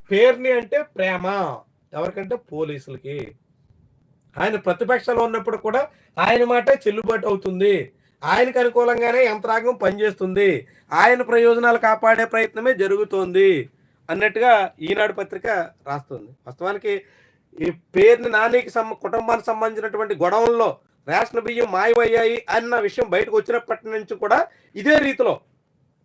పేరుని అంటే ప్రేమ ఎవరికంటే పోలీసులకి. ఆయన ప్రతిపక్షంలో ఉన్నప్పుడు కూడా ఆయన మాటే చెల్లుబాటు అవుతుంది. ఆయనకు అనుకూలంగానే యంత్రాంగం పనిచేస్తుంది. ఆయన ప్రయోజనాలు కాపాడే ప్రయత్నమే జరుగుతోంది అన్నట్టుగా ఈనాడు పత్రిక రాస్తుంది. వాస్తవానికి ఈ పేరుని నానికి కుటుంబానికి సంబంధించినటువంటి గొడవల్లో రేషన్ బియ్యం మాయమయ్యాయి అన్న విషయం బయటకు వచ్చినప్పటి నుంచి కూడా ఇదే రీతిలో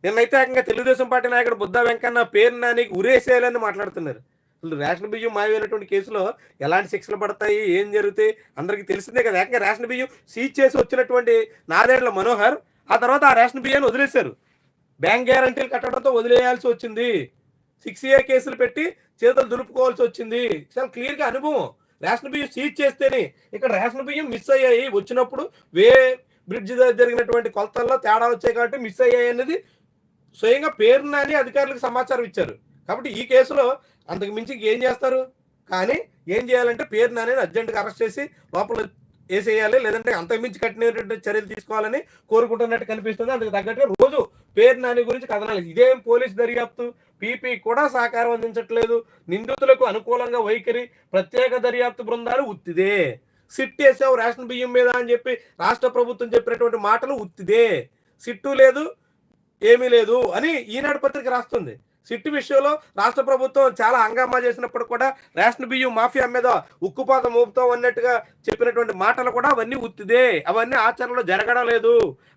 నిన్నైతే ఏకంగా తెలుగుదేశం పార్టీ నాయకుడు బుద్ధా వెంకన్న పేరు నానికి ఉరేసేయాలని మాట్లాడుతున్నారు. అసలు రేషన్ బియ్యం మాయమైనటువంటి కేసులో ఎలాంటి శిక్షలు పడతాయి, ఏం జరుగుతాయి అందరికీ తెలిసిందే కదా. ఏకంగా రేషన్ బియ్యం సీజ్ చేసి వచ్చినటువంటి నాదేళ్ల మనోహర్ ఆ తర్వాత ఆ రేషన్ బియ్యాన్ని వదిలేశారు. బ్యాంక్ గ్యారంటీలు కట్టడంతో వదిలేయాల్సి వచ్చింది. 6A కేసులు పెట్టి చేతులు దులుపుకోవాల్సి వచ్చింది. చాలా క్లియర్గా అనుభవం. రేషన్ బియ్యం సీజ్ చేస్తేనే ఇక్కడ రేషన్ బియ్యం మిస్ అయ్యాయి. వచ్చినప్పుడు బ్రిడ్జ్ జరిగినటువంటి కొలతల్లో తేడా వచ్చాయి కాబట్టి మిస్ అయ్యాయి అనేది స్వయంగా పేరు నాని అధికారులకు సమాచారం ఇచ్చారు. కాబట్టి ఈ కేసులో అంతకు మించి ఏం చేస్తారు? కానీ ఏం చేయాలంటే పేరు నాని అర్జెంటుగా అరెస్ట్ చేసి లోపల వేసేయాలి, లేదంటే అంతకుమించి కఠినటువంటి చర్యలు తీసుకోవాలని కోరుకుంటున్నట్టు కనిపిస్తుంది. అందుకు తగ్గట్టుగా రోజు పేరు నాని గురించి కథనాలు. ఇదేం పోలీసు దర్యాప్తు, పీపీ కూడా సహకారం అందించట్లేదు. నిందితులకు అనుకూలంగా వైఖరి, ప్రత్యేక దర్యాప్తు బృందాలు ఉత్తిదే. సిట్ వేసావు రేషన్ బియ్యం మీద అని చెప్పి రాష్ట్ర ప్రభుత్వం చెప్పినటువంటి మాటలు ఉత్తిదే. సిట్టు లేదు, ఏమీ లేదు అని ఈనాడు పత్రిక రాస్తుంది. సిట్టు విషయంలో రాష్ట్ర ప్రభుత్వం చాలా హంగామా చేసినప్పుడు కూడా రేషన్ బియ్యం మాఫియా మీద ఉక్కుపాతం మోపుతాం అన్నట్టుగా చెప్పినటువంటి మాటలు కూడా అవన్నీ ఉత్తిదే. అవన్నీ ఆచరణలో జరగడం లేదు.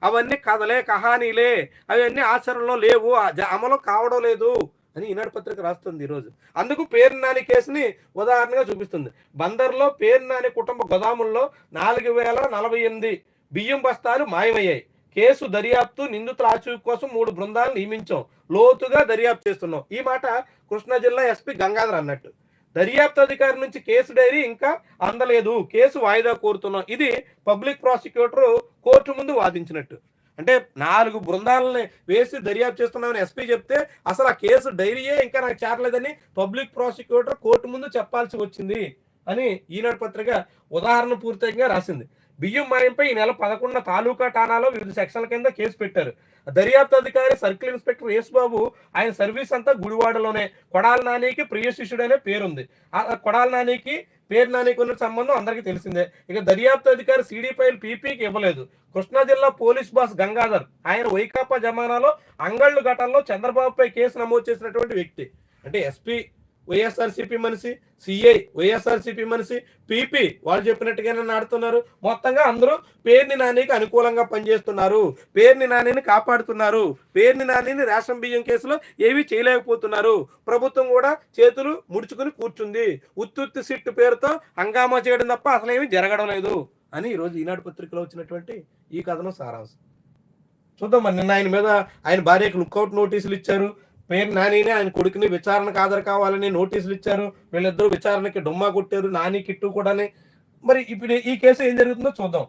అవన్నీ కథలే, కహానీలే. అవన్నీ ఆచరణలో లేవు, అమలు కావడం లేదు అని ఈనాడు పత్రిక రాస్తుంది ఈరోజు. అందుకు పేరు నాని కేసుని ఉదాహరణగా చూపిస్తుంది. బందర్లో పేరు నాని కుటుంబ గోదాముల్లో 4048 బియ్యం బస్తాలు మాయమయ్యాయి. కేసు దర్యాప్తు, నిందితుల ఆచూకీ కోసం 3 బృందాలు నియమించాం, లోతుగా దర్యాప్తు చేస్తున్నాం. ఈ మాట కృష్ణా జిల్లా ఎస్పీ గంగాధర్ అన్నట్టు. దర్యాప్తు అధికారి నుంచి కేసు డైరీ ఇంకా అందలేదు, కేసు వాయిదా కోరుతున్నాం. ఇది పబ్లిక్ ప్రాసిక్యూటర్ కోర్టు ముందు వాదించినట్టు. అంటే 4 బృందాలని వేసి దర్యాప్తు చేస్తున్నామని ఎస్పీ చెప్తే అసలు ఆ కేసు డైరీయే ఇంకా నాకు చేరలేదని పబ్లిక్ ప్రాసిక్యూటర్ కోర్టు ముందు చెప్పాల్సి వచ్చింది అని ఈనాడు పత్రిక ఉదాహరణ పూర్తిగా రాసింది. బియ్యం మాయంపై ఈ నెల 11న తాలూకా ఠాణాలో వివిధ సెక్షన్ల కింద కేసు పెట్టారు. దర్యాప్తు అధికారి సర్కిల్ ఇన్స్పెక్టర్ యేసుబాబు ఆయన సర్వీస్ అంతా గుడివాడలోనే. కొడాల నానికి ప్రియ శిష్యుడు అనే పేరుంది. ఆ కొడాల నానికి పేరు నానికి ఉన్న సంబంధం అందరికీ తెలిసిందే. ఇక దర్యాప్తు అధికారి సిడి ఫైల్ పీపీకి ఇవ్వలేదు. కృష్ణా జిల్లా పోలీస్ బాస్ గంగాధర్ ఆయన వైకాపా జమానాలో అంగళ్ళు ఘటనలో చంద్రబాబుపై కేసు నమోదు చేసినటువంటి వ్యక్తి. అంటే ఎస్పీ వైఎస్ఆర్సీపీ మనిషి, సిఐ వైఎస్ఆర్సీపీ మనిషి, పీపీ వాళ్ళు చెప్పినట్టుగానే నాడుతున్నారు. మొత్తంగా అందరూ పేర్ని నానికి అనుకూలంగా పనిచేస్తున్నారు, పేర్ని నానిని కాపాడుతున్నారు, పేర్ని నానిని రేషన్ బియ్యం కేసులో ఏమీ చేయలేకపోతున్నారు. ప్రభుత్వం కూడా చేతులు ముడుచుకుని కూర్చుంది. ఉత్తుత్తి సిట్టు పేరుతో హంగామా చేయడం తప్ప అసలు ఏమీ జరగడం లేదు అని ఈరోజు ఈనాడు పత్రికలో వచ్చినటువంటి ఈ కథనం సారాంశం. చూద్దాం మరి. నిన్న ఆయన మీద ఆయన భార్యకు లుక్అవుట్ నోటీసులు ఇచ్చారు. పేరు నానినే ఆయన కొడుకుని విచారణకు హాజరు కావాలని నోటీసులు ఇచ్చారు. వీళ్ళిద్దరూ విచారణకి డొమ్మా కొట్టారు, నాని కిట్టు కూడా. మరి ఇప్పుడు ఈ కేసు ఏం జరుగుతుందో చూద్దాం.